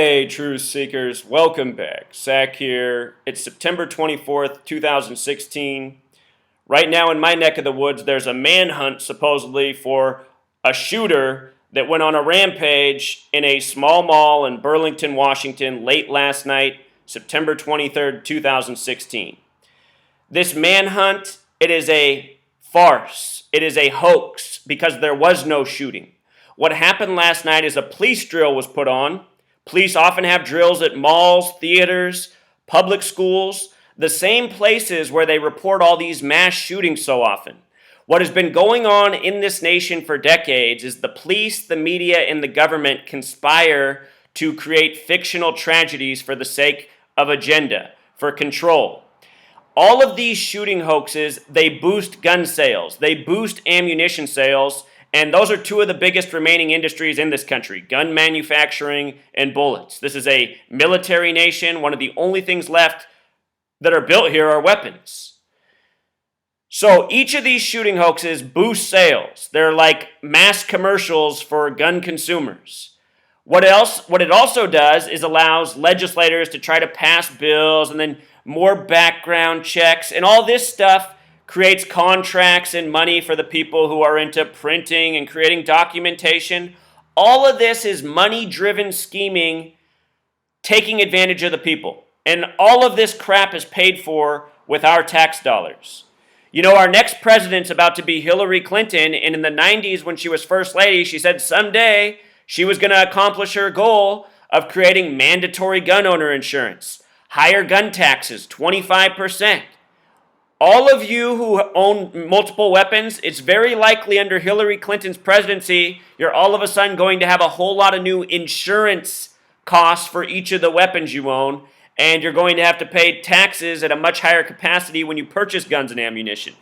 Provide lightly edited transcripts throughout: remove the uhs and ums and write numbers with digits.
Hey, truth seekers, welcome back. Zach here. It's September 24th, 2016. Right now in my neck of the woods, there's a manhunt supposedly for a shooter that went on a rampage in a small mall in Burlington, Washington, late last night, September 23rd, 2016. This manhunt, it is a farce. It is a hoax because there was no shooting. What happened last night is a police drill was put on. Police often have drills at malls, theaters, public schools, the same places where they report all these mass shootings so often. What has been going on in this nation for decades is the police, the media, and the government conspire to create fictional tragedies for the sake of agenda, for control. All of these shooting hoaxes, they boost gun sales, they boost ammunition sales, and those are two of the biggest remaining industries in this country, gun manufacturing and bullets. This is a military nation. One of the only things left that are built here are weapons. So each of these shooting hoaxes boost sales. They're like mass commercials for gun consumers. What it also does is allows legislators to try to pass bills and then more background checks and all this stuff creates contracts and money for the people who are into printing and creating documentation. All of this is money-driven scheming, taking advantage of the people. And all of this crap is paid for with our tax dollars. You know, our next president's about to be Hillary Clinton, and in the 90s when she was First Lady, she said someday she was going to accomplish her goal of creating mandatory gun owner insurance, higher gun taxes, 25%. All of you who own multiple weapons, it's very likely under Hillary Clinton's presidency, you're all of a sudden going to have a whole lot of new insurance costs for each of the weapons you own, and you're going to have to pay taxes at a much higher capacity when you purchase guns and ammunition.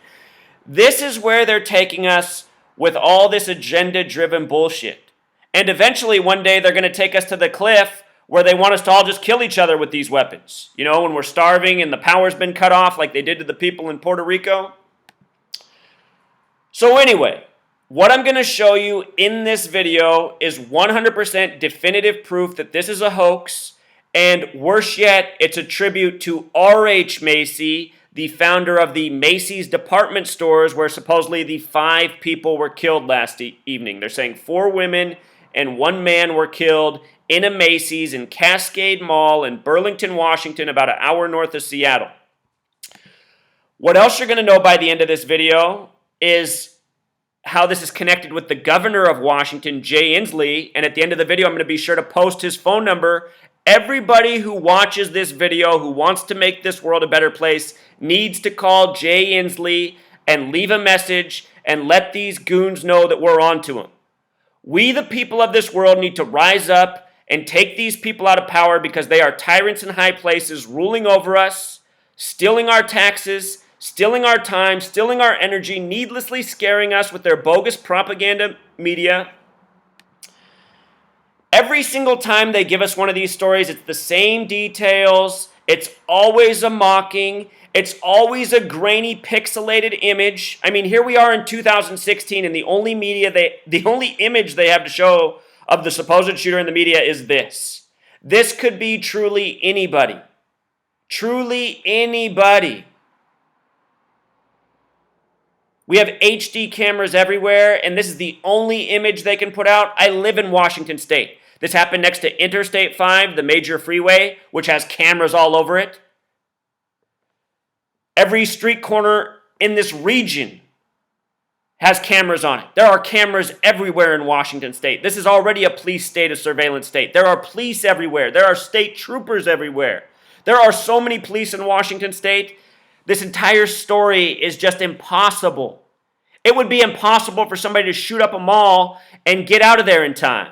This is where they're taking us with all this agenda-driven bullshit. And eventually, one day, they're going to take us to the cliff where they want us to all just kill each other with these weapons. You know, when we're starving and the power's been cut off like they did to the people in Puerto Rico. So anyway, what I'm going to show you in this video is 100% definitive proof that this is a hoax. And worse yet, it's a tribute to RH Macy, the founder of the Macy's department stores where supposedly the 5 people were killed last evening. They're saying 4 women and 1 man were killed in a Macy's in Cascade Mall in Burlington, Washington, about an hour north of Seattle. What else you're going to know by the end of this video is how this is connected with the governor of Washington, Jay Inslee, and at the end of the video, I'm going to be sure to post his phone number. Everybody who watches this video who wants to make this world a better place needs to call Jay Inslee and leave a message and let these goons know that we're on to them. We, the people of this world, need to rise up and take these people out of power because they are tyrants in high places ruling over us, stealing our taxes, stealing our time, stealing our energy, needlessly scaring us with their bogus propaganda media. Every single time they give us one of these stories, it's the same details. It's always a mocking. It's always a grainy, pixelated image. I mean, here we are in 2016, and the only image they have to show of the supposed shooter in the media is this. This could be truly anybody. Truly anybody. We have HD cameras everywhere, and this is the only image they can put out. I live in Washington State. This happened next to Interstate 5, the major freeway, which has cameras all over it. Every street corner in this region has cameras on it. There are cameras everywhere in Washington State. This is already a police state, a surveillance state. There are police everywhere. There are state troopers everywhere. There are so many police in Washington State. This entire story is just impossible. It would be impossible for somebody to shoot up a mall and get out of there in time.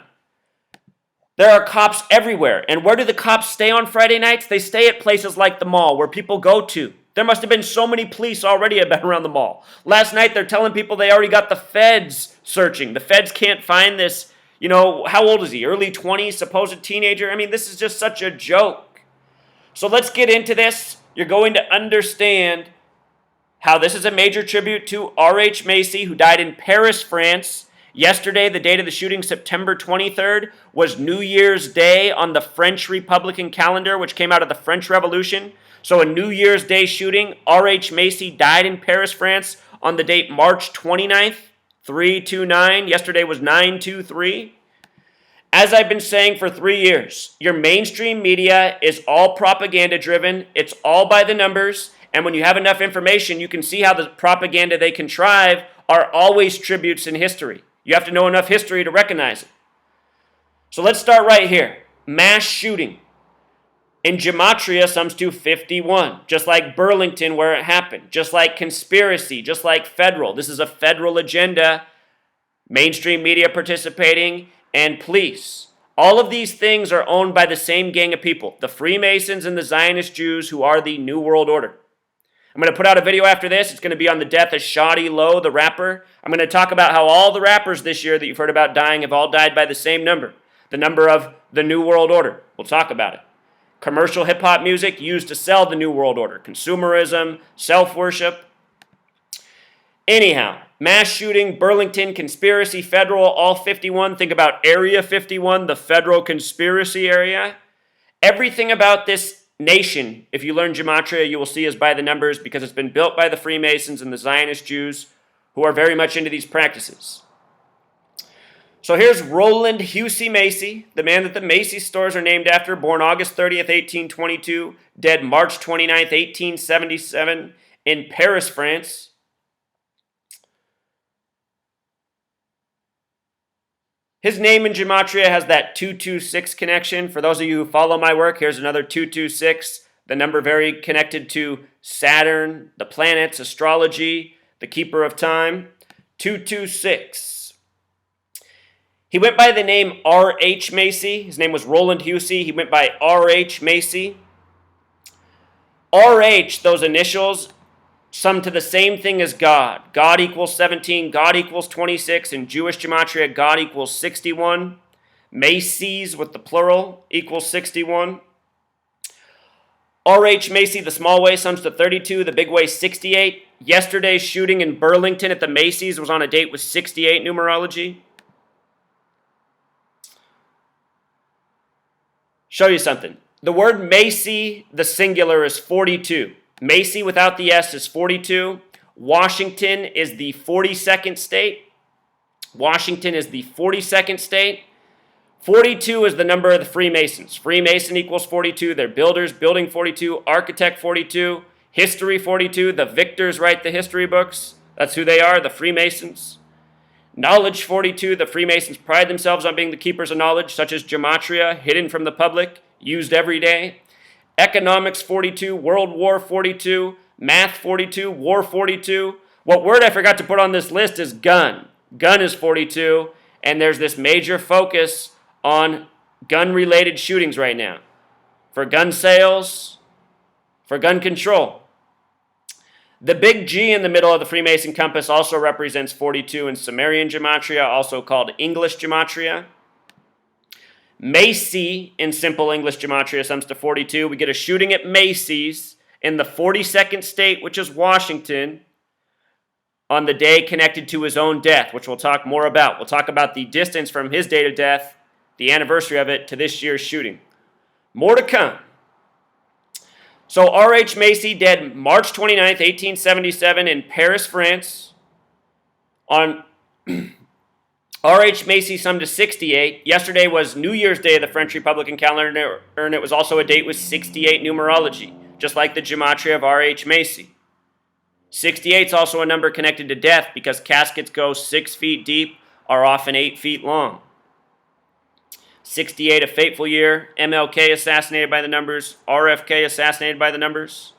There are cops everywhere. And where do the cops stay on Friday nights? They stay at places like the mall where people go to. There must have been so many police already around the mall. Last night, they're telling people they already got the feds searching. The feds can't find this, you know, how old is he? Early 20s, supposed teenager? I mean, this is just such a joke. So let's get into this. You're going to understand how this is a major tribute to RH Macy, who died in Paris, France. Yesterday, the date of the shooting, September 23rd, was New Year's Day on the French Republican calendar, which came out of the French Revolution. So a New Year's Day shooting. RH Macy died in Paris, France on the date March 29th, 329. Yesterday was 923. As I've been saying for 3 years, your mainstream media is all propaganda driven. It's all by the numbers. And when you have enough information, you can see how the propaganda they contrive are always tributes in history. You have to know enough history to recognize it. So let's start right here. Mass shooting. In Gematria, sums to 51. Just like Burlington, where it happened. Just like conspiracy. Just like federal. This is a federal agenda. Mainstream media participating. And police. All of these things are owned by the same gang of people. The Freemasons and the Zionist Jews, who are the New World Order. I'm going to put out a video after this. It's going to be on the death of Shoddy Lowe, the rapper. I'm going to talk about how all the rappers this year that you've heard about dying have all died by the same number. The number of the New World Order. We'll talk about it. Commercial hip-hop music used to sell the New World Order. Consumerism, self-worship. Anyhow, mass shooting, Burlington, conspiracy, federal, all 51. Think about Area 51, the federal conspiracy area. Everything about this nation, if you learn Gematria, you will see is by the numbers because it's been built by the Freemasons and the Zionist Jews who are very much into these practices. So here's Roland Hussey Macy, the man that the Macy stores are named after, born August 30th, 1822, dead March 29th, 1877, in Paris, France. His name in Gematria has that 226 connection. For those of you who follow my work, here's another 226, the number very connected to Saturn, the planets, astrology, the keeper of time. 226. He went by the name RH Macy. His name was Roland Hussey. He went by RH Macy. RH, those initials, sum to the same thing as God. God equals 17, God equals 26. In Jewish Gematria, God equals 61. Macy's with the plural equals 61. RH Macy, the small way, sums to 32, the big way 68. Yesterday's shooting in Burlington at the Macy's was on a date with 68 numerology. Show you something. The word Macy, the singular, is 42. Macy without the S is 42. Washington is the 42nd state. Washington is the 42nd state. 42 is the number of the Freemasons. Freemason equals 42. They're builders, building 42. Architect 42. History 42. The victors write the history books. That's who they are, the Freemasons. Knowledge 42. The Freemasons pride themselves on being the keepers of knowledge, such as Gematria, hidden from the public, used every day. Economics 42, World War 42, Math 42, War 42. What word I forgot to put on this list is gun. Gun is 42, and there's this major focus on gun-related shootings right now. For gun sales, for gun control. The big G in the middle of the Freemason compass also represents 42 in Sumerian Gematria, also called English Gematria. Macy in simple English Gematria sums to 42. We get a shooting at Macy's in the 42nd state, which is Washington, on the day connected to his own death, which we'll talk more about. We'll talk about the distance from his date of death, the anniversary of it, to this year's shooting. More to come. So RH Macy dead March 29th, 1877 in Paris, France. On RH Macy summed to 68. Yesterday was New Year's Day of the French Republican calendar, and it was also a date with 68 numerology, just like the Gematria of RH Macy. 68 is also a number connected to death because caskets go 6 feet deep, are often 8 feet long. 68, a fateful year. MLK assassinated by the numbers. RFK assassinated by the numbers.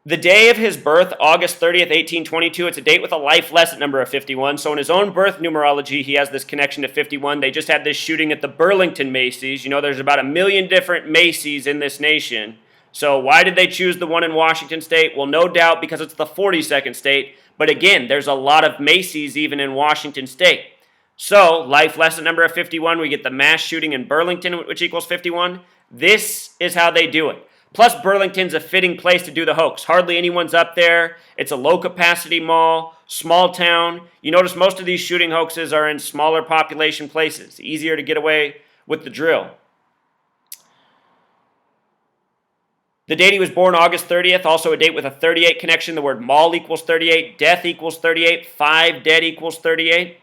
The day of his birth, August 30th, 1822, it's a date with a life lesson number of 51. So in his own birth numerology, he has this connection to 51. They just had this shooting at the Burlington Macy's. You know, there's about 1 million different Macy's in this nation. So why did they choose the one in Washington State? Well, no doubt because it's the 42nd state. But again, there's a lot of Macy's even in Washington State. So, life lesson number of 51, we get the mass shooting in Burlington, which equals 51. This is how they do it. Plus, Burlington's a fitting place to do the hoax. Hardly anyone's up there. It's a low-capacity mall, small town. You notice most of these shooting hoaxes are in smaller population places. Easier to get away with the drill. The date he was born, August 30th, also a date with a 38 connection. The word mall equals 38, death equals 38, 5 dead equals 38.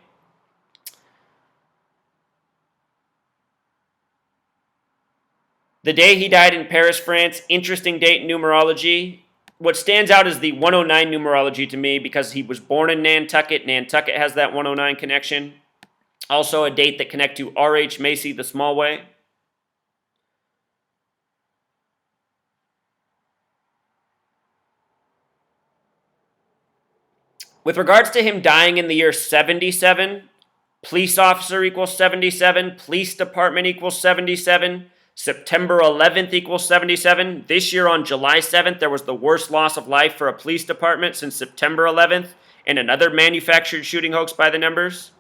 The day he died in Paris, France, interesting date in numerology. What stands out is the 109 numerology to me because he was born in Nantucket. Nantucket has that 109 connection. Also a date that connects to RH Macy, the small way. With regards to him dying in the year 77, police officer equals 77, police department equals 77, September 11th equals 77. This year on July 7th, there was the worst loss of life for a police department since September 11th, and another manufactured shooting hoax by the numbers.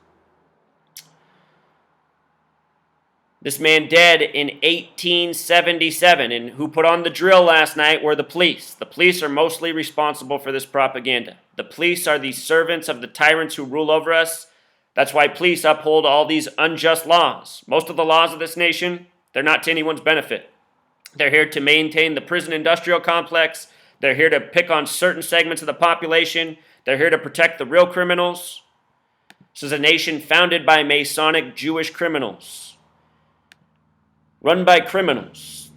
This man dead in 1877, and who put on the drill last night were the police. The police are mostly responsible for this propaganda. The police are the servants of the tyrants who rule over us. That's why police uphold all these unjust laws. Most of the laws of this nation, they're not to anyone's benefit. They're here to maintain the prison industrial complex. They're here to pick on certain segments of the population. They're here to protect the real criminals. This is a nation founded by Masonic Jewish criminals, run by criminals.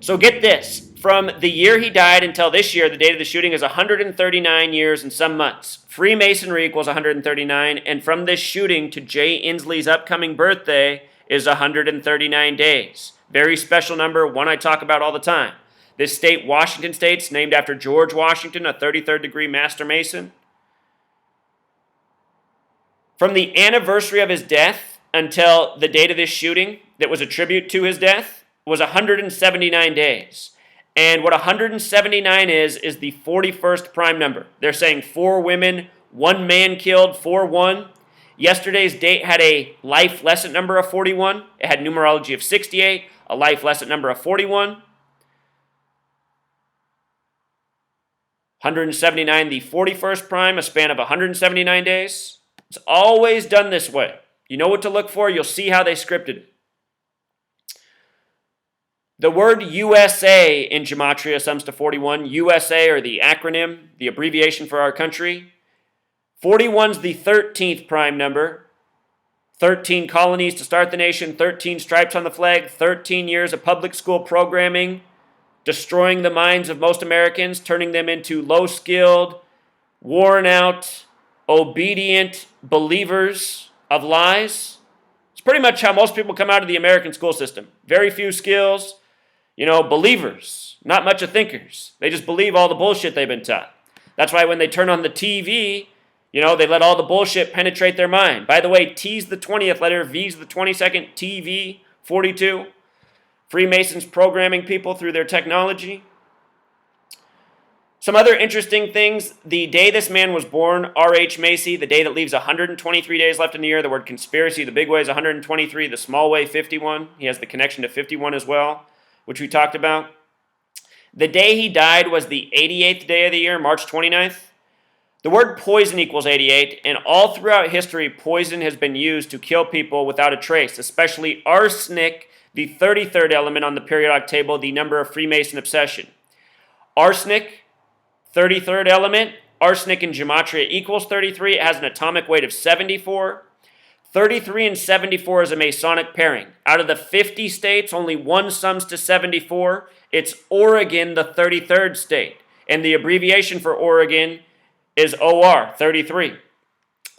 So get this. From the year he died until this year, the date of the shooting is 139 years and some months. Freemasonry equals 139, and from this shooting to Jay Inslee's upcoming birthday is 139 days. Very special number, one I talk about all the time. This state, Washington State's named after George Washington, a 33rd degree Master Mason. From the anniversary of his death until the date of this shooting that was a tribute to his death was 179 days. And what 179 is the 41st prime number. They're saying 4 women, 1 man killed, 4-1. Yesterday's date had a life lesson number of 41. It had numerology of 68, a life lesson number of 41. 179, the 41st prime, a span of 179 days. It's always done this way. You know what to look for. You'll see how they scripted it. The word USA in gematria sums to 41. USA, or the acronym, the abbreviation for our country. 41's the 13th prime number. 13 colonies to start the nation, 13 stripes on the flag, 13 years of public school programming, destroying the minds of most Americans, turning them into low-skilled, worn-out, obedient believers of lies. It's pretty much how most people come out of the American school system. Very few skills, believers, not much of thinkers. They just believe all the bullshit they've been taught. That's why when they turn on the TV, they let all the bullshit penetrate their mind. By the way, T's the 20th letter, V's the 22nd, TV, 42. Freemasons programming people through their technology. Some other interesting things. The day this man was born, RH Macy, the day that leaves 123 days left in the year. The word conspiracy, the big way is 123, the small way 51. He has the connection to 51 as well, which we talked about. The day he died was the 88th day of the year, March 29th. The word poison equals 88, and all throughout history, poison has been used to kill people without a trace, especially arsenic, the 33rd element on the periodic table, the number of Freemason obsession. Arsenic, 33rd element. Arsenic in gematria equals 33. It has an atomic weight of 74. 33 and 74 is a Masonic pairing. Out of the 50 states, only one sums to 74. It's Oregon, the 33rd state. And the abbreviation for Oregon is OR, 33.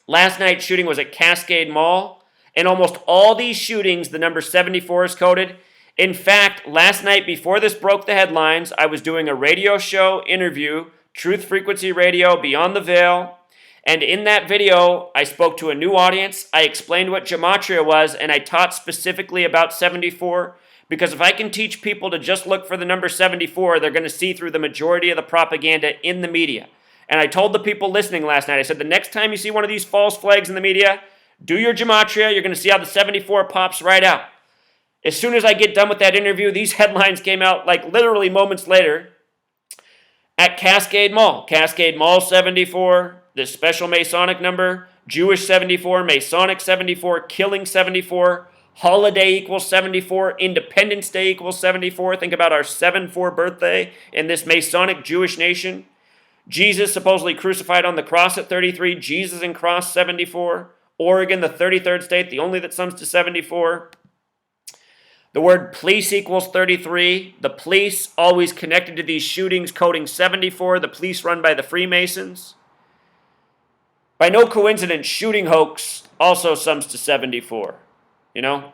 Last night's shooting was at Cascade Mall. In almost all these shootings, the number 74 is coded. In fact, last night before this broke the headlines, I was doing a radio show interview, Truth Frequency Radio, Beyond the Veil. And in that video, I spoke to a new audience. I explained what gematria was, and I taught specifically about 74. Because if I can teach people to just look for the number 74, they're going to see through the majority of the propaganda in the media. And I told the people listening last night, I said, the next time you see one of these false flags in the media, do your gematria. You're going to see how the 74 pops right out. As soon as I get done with that interview, these headlines came out like literally moments later. At Cascade Mall, Cascade Mall 74, this special Masonic number, Jewish 74, Masonic 74, killing 74, holiday equals 74, Independence Day equals 74. Think about our 7-4 birthday in this Masonic Jewish nation. Jesus supposedly crucified on the cross at 33, Jesus and cross 74. Oregon, the 33rd state, the only that sums to 74. The word police equals 33. The police always connected to these shootings, coding 74. The police run by the Freemasons. By no coincidence, shooting hoax also sums to 74. You know,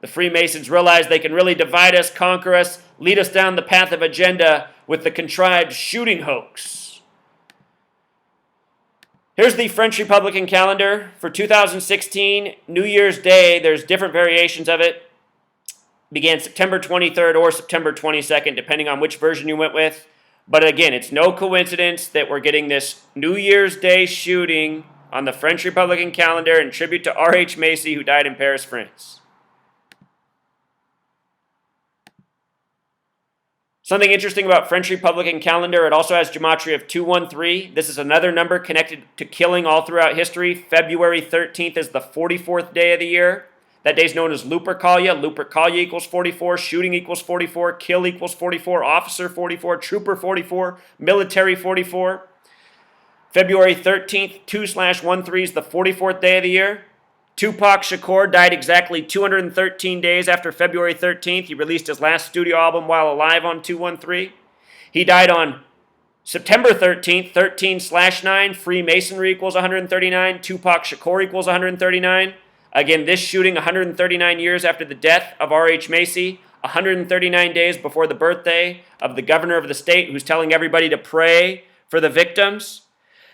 the Freemasons realize they can really divide us, conquer us, lead us down the path of agenda with the contrived shooting hoax. Here's the French Republican calendar for 2016. New Year's Day, there's different variations of it. Began September 23rd or September 22nd, depending on which version you went with. But again, it's no coincidence that we're getting this New Year's Day shooting on the French Republican calendar in tribute to RH Macy, who died in Paris, France. Something interesting about French Republican calendar, it also has gematria of 213. This is another number connected to killing all throughout history. February 13th is the 44th day of the year. That day is known as Lupercalia. Lupercalia equals 44, shooting equals 44, kill equals 44, officer 44, trooper 44, military 44. February 13th, 2/13 is the 44th day of the year. Tupac Shakur died exactly 213 days after February 13th. He released his last studio album while alive on 213. He died on September 13th, 13/9, Freemasonry equals 139, Tupac Shakur equals 139. Again, this shooting 139 years after the death of RH Macy, 139 days before the birthday of the governor of the state who's telling everybody to pray for the victims.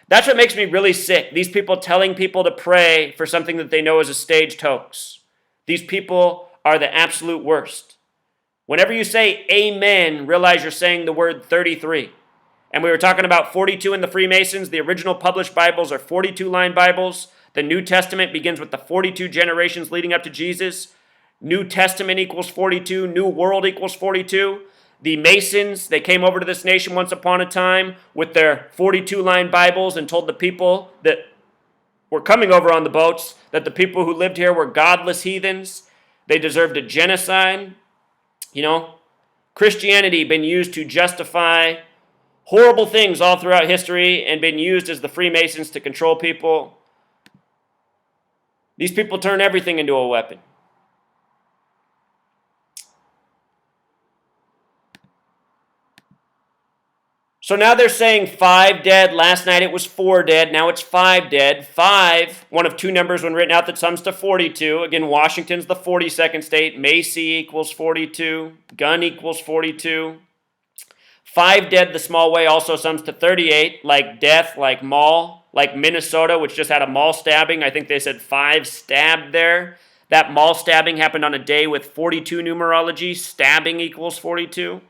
That's what makes me really sick. These people telling people to pray for something that they know is a staged hoax. These people are the absolute worst. Whenever you say amen, realize you're saying the word 33. And we were talking about 42 in the Freemasons. The original published Bibles are 42-line Bibles. The New Testament begins with the 42 generations leading up to Jesus. New Testament equals 42. New World equals 42. The Masons, they came over to this nation once upon a time with their 42-line Bibles and told the people that were coming over on the boats that the people who lived here were godless heathens. They deserved a genocide. You know, Christianity been used to justify horrible things all throughout history and been used as the Freemasons to control people. These people turn everything into a weapon. So now they're saying 5 dead. Last night it was 4 dead. Now it's 5 dead. 5, one of two numbers when written out that sums to 42. Again, Washington's the 42nd state. Macy equals 42. Gun equals 42. 5 dead the small way also sums to 38, like death, like mall. Like Minnesota, which just had a mall stabbing. I think they said 5 stabbed there. That mall stabbing happened on a day with 42 numerology. Stabbing equals 42.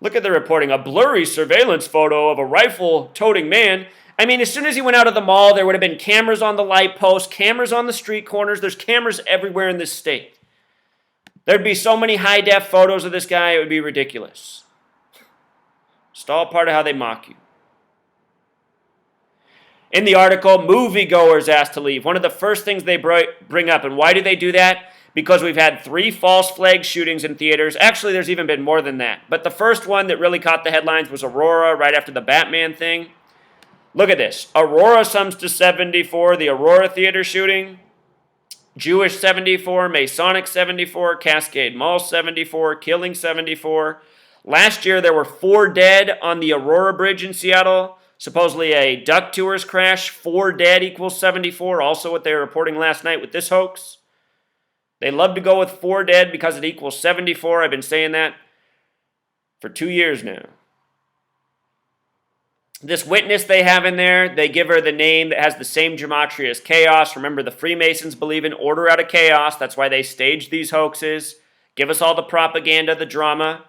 Look at the reporting. A blurry surveillance photo of a rifle-toting man. I mean, as soon as he went out of the mall, there would have been cameras on the light post, cameras on the street corners. There's cameras everywhere in this state. There'd be so many high-def photos of this guy, it would be ridiculous. It's all part of how they mock you. In the article, moviegoers asked to leave. One of the first things they bring up, and why do they do that? Because we've had 3 false flag shootings in theaters. Actually, there's even been more than that. But the first one that really caught the headlines was Aurora, right after the Batman thing. Look at this. Aurora sums to 74, the Aurora Theater shooting. Jewish 74, Masonic 74, Cascade Mall 74, killing 74. Last year, there were 4 dead on the Aurora Bridge in Seattle. Supposedly a duck tours crash. 4 dead equals 74. Also what they were reporting last night with this hoax. They love to go with 4 dead because it equals 74. I've been saying that for 2 years now. This witness they have in there, they give her the name that has the same gematria as chaos. Remember, the Freemasons believe in order out of chaos. That's why they stage these hoaxes. Give us all the propaganda, the drama.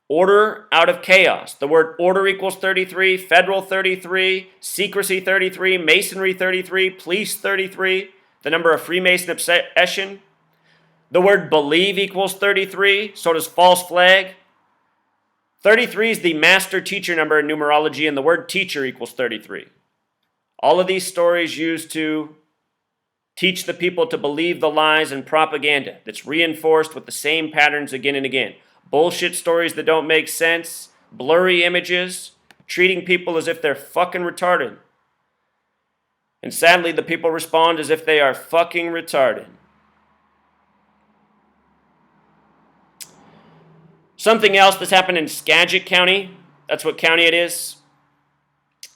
Order out of chaos. The word order equals 33, federal 33, secrecy 33, masonry 33, police 33. the number of Freemason obsession. The word believe equals 33, so does false flag. 33 is the master teacher number in numerology, and the word teacher equals 33. All of these stories used to teach the people to believe the lies and propaganda that's reinforced with the same patterns again and again. Bullshit stories that don't make sense, blurry images, treating people as if they're fucking retarded. And sadly, the people respond as if they are fucking retarded. Something else that's happened in Skagit County, that's what county it is.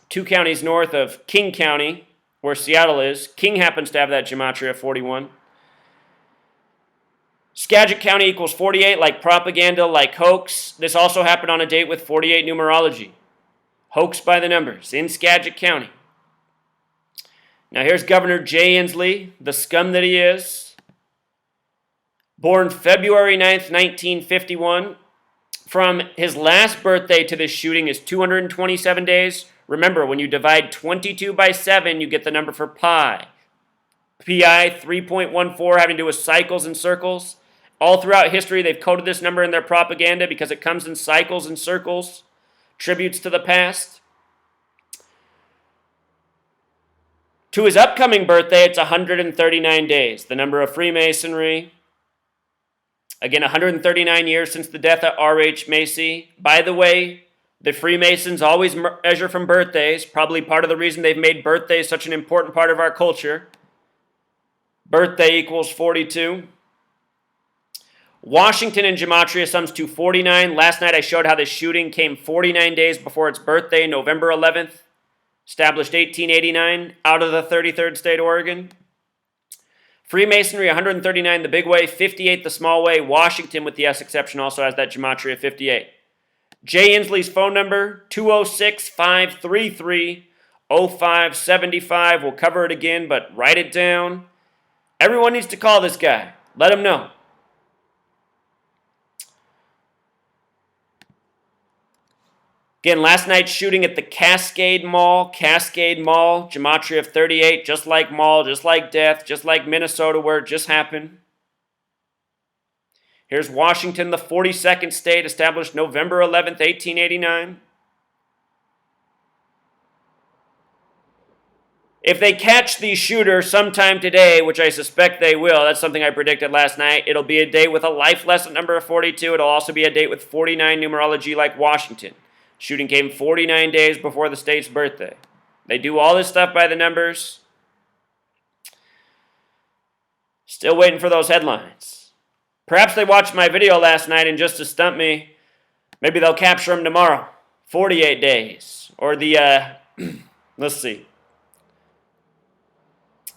2 counties north of King County, where Seattle is. King happens to have that gematria 41. Skagit County equals 48, like propaganda, like hoax. This also happened on a date with 48 numerology. Hoax by the numbers in Skagit County. Now here's Governor Jay Inslee, the scum that he is. Born February 9th, 1951. From his last birthday to this shooting is 227 days. Remember, when you divide 22 by 7, you get the number for pi. Pi 3.14 having to do with cycles and circles. All throughout history, they've coded this number in their propaganda because it comes in cycles and circles. Tributes to the past. To his upcoming birthday, it's 139 days. The number of Freemasonry. Again, 139 years since the death of RH Macy. By the way, the Freemasons always measure from birthdays. Probably part of the reason they've made birthdays such an important part of our culture. Birthday equals 42. Washington in gematria sums to 49. Last night I showed how this shooting came 49 days before its birthday, November 11th. Established 1889 out of the 33rd state, Oregon. Freemasonry, 139 the big way, 58 the small way. Washington, with the S exception, also has that gematria 58. Jay Inslee's phone number, 206-533-0575. We'll cover it again, but write it down. Everyone needs to call this guy. Let him know. Again, last night's shooting at the Cascade Mall, gematria of 38, just like mall, just like death, just like Minnesota where it just happened. Here's Washington, the 42nd state, established November 11th, 1889. If they catch the shooter sometime today, which I suspect they will, that's something I predicted last night, it'll be a date with a life lesson number of 42. It'll also be a date with 49 numerology like Washington. Shooting came 49 days before the state's birthday. They do all this stuff by the numbers. Still waiting for those headlines. Perhaps they watched my video last night and just to stump me, maybe they'll capture him tomorrow. 48 days. Or the, let's see. I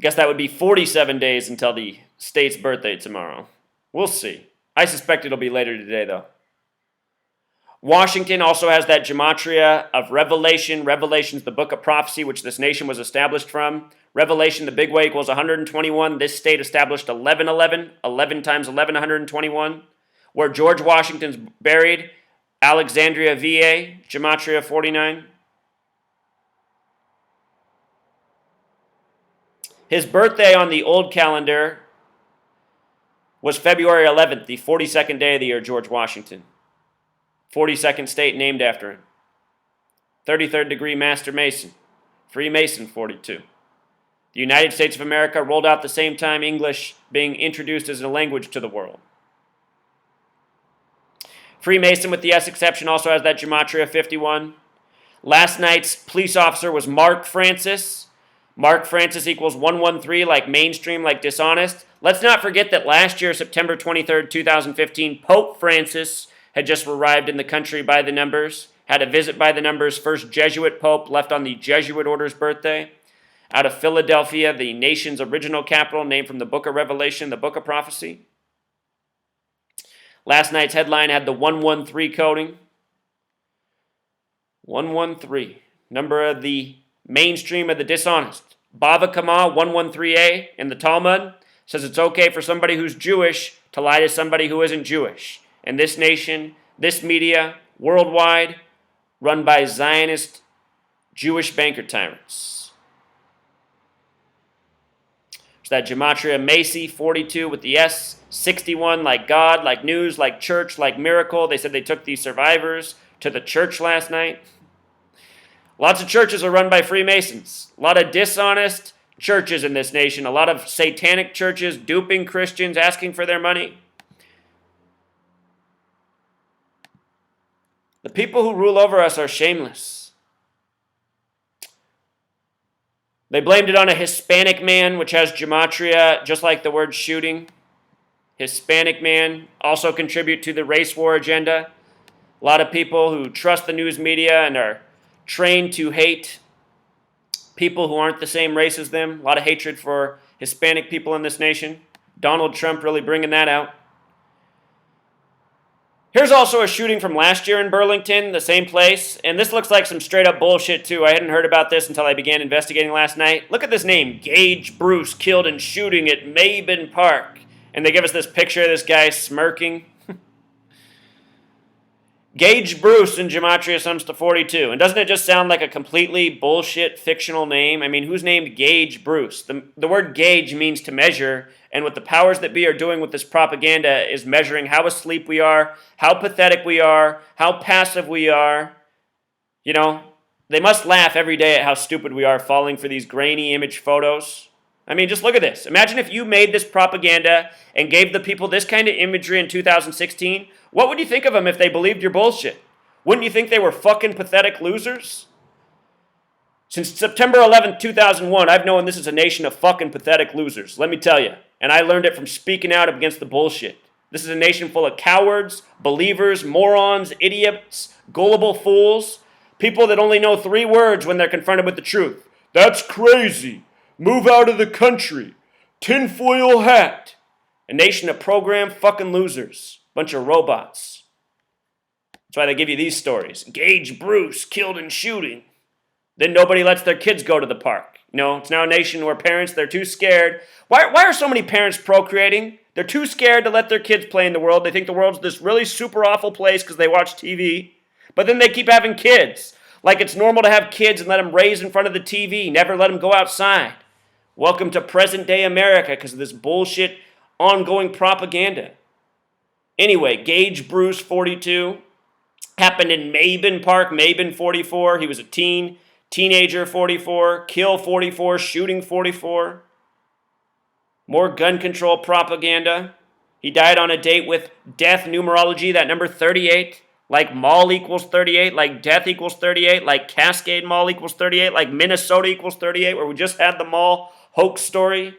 guess that would be 47 days until the state's birthday tomorrow. We'll see. I suspect it'll be later today, though. Washington also has that gematria of Revelation. Revelation's the book of prophecy, which this nation was established from. Revelation, the big way, equals 121. This state established 1111. 11 times 11, 121. Where George Washington's buried, Alexandria, VA, gematria 49. His birthday on the old calendar was February 11th, the 42nd day of the year, George Washington. 42nd state named after him. 33rd degree Master Mason. Freemason 42. The United States of America rolled out the same time English being introduced as a language to the world. Freemason, with the S exception, also has that gematria 51. Last night's police officer was Mark Francis. Mark Francis equals 113, like mainstream, like dishonest. Let's not forget that last year, September 23rd, 2015, Pope Francis had just arrived in the country by the numbers, had a visit by the numbers, first Jesuit Pope left on the Jesuit Order's birthday, out of Philadelphia, the nation's original capital, named from the book of Revelation, the book of prophecy. Last night's headline had the 113 coding. 113, number of the mainstream of the dishonest. Bava Kama 113a in the Talmud says it's okay for somebody who's Jewish to lie to somebody who isn't Jewish. And this nation, this media, worldwide, run by Zionist Jewish banker tyrants. There's that gematria Macy, 42 with the S, 61 like God, like news, like church, like miracle. They said they took these survivors to the church last night. Lots of churches are run by Freemasons. A lot of dishonest churches in this nation. A lot of satanic churches duping Christians, asking for their money. The people who rule over us are shameless. They blamed it on a Hispanic man, which has gematria, just like the word shooting. Hispanic man also contribute to the race war agenda. A lot of people who trust the news media and are trained to hate people who aren't the same race as them. A lot of hatred for Hispanic people in this nation. Donald Trump really bringing that out. Here's also a shooting from last year in Burlington, the same place. And this looks like some straight up bullshit too. I hadn't heard about this until I began investigating last night. Look at this name, Gage Bruce, killed in shooting at Maben Park. And they give us this picture of this guy smirking. Gage Bruce in gematria sums to 42. And doesn't it just sound like a completely bullshit fictional name? I mean, who's named Gage Bruce? The word gauge means to measure, and what the powers that be are doing with this propaganda is measuring how asleep we are, how pathetic we are, how passive we are. You know, they must laugh every day at how stupid we are falling for these grainy image photos. I mean, just look at this. Imagine if you made this propaganda and gave the people this kind of imagery in 2016. What would you think of them if they believed your bullshit? Wouldn't you think they were fucking pathetic losers? Since September 11th, 2001, I've known this is a nation of fucking pathetic losers, let me tell you. And I learned it from speaking out against the bullshit. This is a nation full of cowards, believers, morons, idiots, gullible fools, people that only know 3 words when they're confronted with the truth. That's crazy. Move out of the country. Tinfoil hat. A nation of programmed fucking losers. Bunch of robots. That's why they give you these stories. Gage Bruce killed in shooting. Then nobody lets their kids go to the park. You know, it's now a nation where parents, they're too scared. Why are so many parents procreating? They're too scared to let their kids play in the world. They think the world's this really super awful place because they watch TV. But then they keep having kids. Like it's normal to have kids and let them raise in front of the TV. Never let them go outside. Welcome to present day America because of this bullshit ongoing propaganda. Anyway, Gage Bruce, 42, happened in Maben Park, Maben, 44. He was a teenager, 44, kill, 44, shooting, 44. More gun control propaganda. He died on a date with death numerology, that number 38. Like mall equals 38, like death equals 38, like Cascade Mall equals 38, like Minnesota equals 38, where we just had the mall hoax story.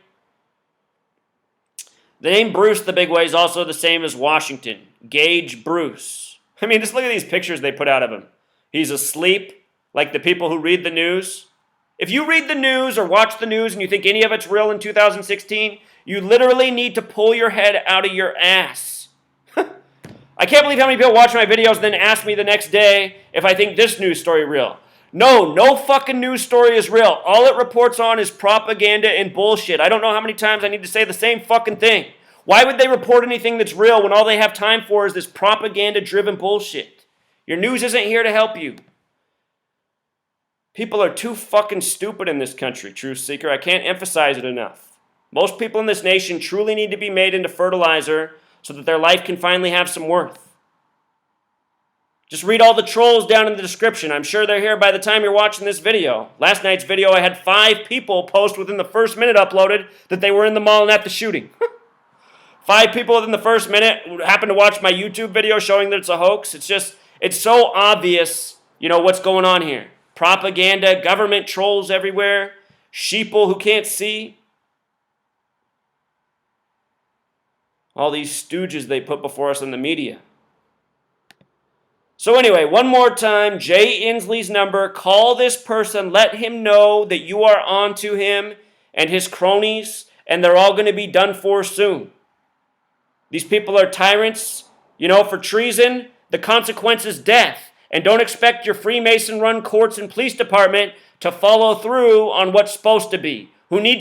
The name Bruce the Big Way is also the same as Washington. Gage Bruce. I mean, just look at these pictures they put out of him. He's asleep, like the people who read the news. If you read the news or watch the news and you think any of it's real in 2016, you literally need to pull your head out of your ass. I can't believe how many people watch my videos and then ask me the next day if I think this news story real. No fucking news story is real. All it reports on is propaganda and bullshit. I don't know how many times I need to say the same fucking thing. Why would they report anything that's real when all they have time for is this propaganda-driven bullshit? Your news isn't here to help you. People are too fucking stupid in this country, Truth Seeker. I can't emphasize it enough. Most people in this nation truly need to be made into fertilizer so that their life can finally have some worth. Just read all the trolls down in the description. I'm sure they're here by the time you're watching this video. Last night's video, I had 5 people post within the first minute uploaded that they were in the mall and at the shooting. 5 people within the first minute happened to watch my YouTube video showing that it's a hoax. It's so obvious, you know, what's going on here. Propaganda, government trolls everywhere, sheeple who can't see. All these stooges they put before us in the media. So anyway, one more time, Jay Inslee's number. Call this person. Let him know that you are on to him and his cronies, and they're all going to be done for soon. These people are tyrants. You know, for treason, the consequence is death. And don't expect your Freemason-run courts and police department to follow through on what's supposed to be. Who needs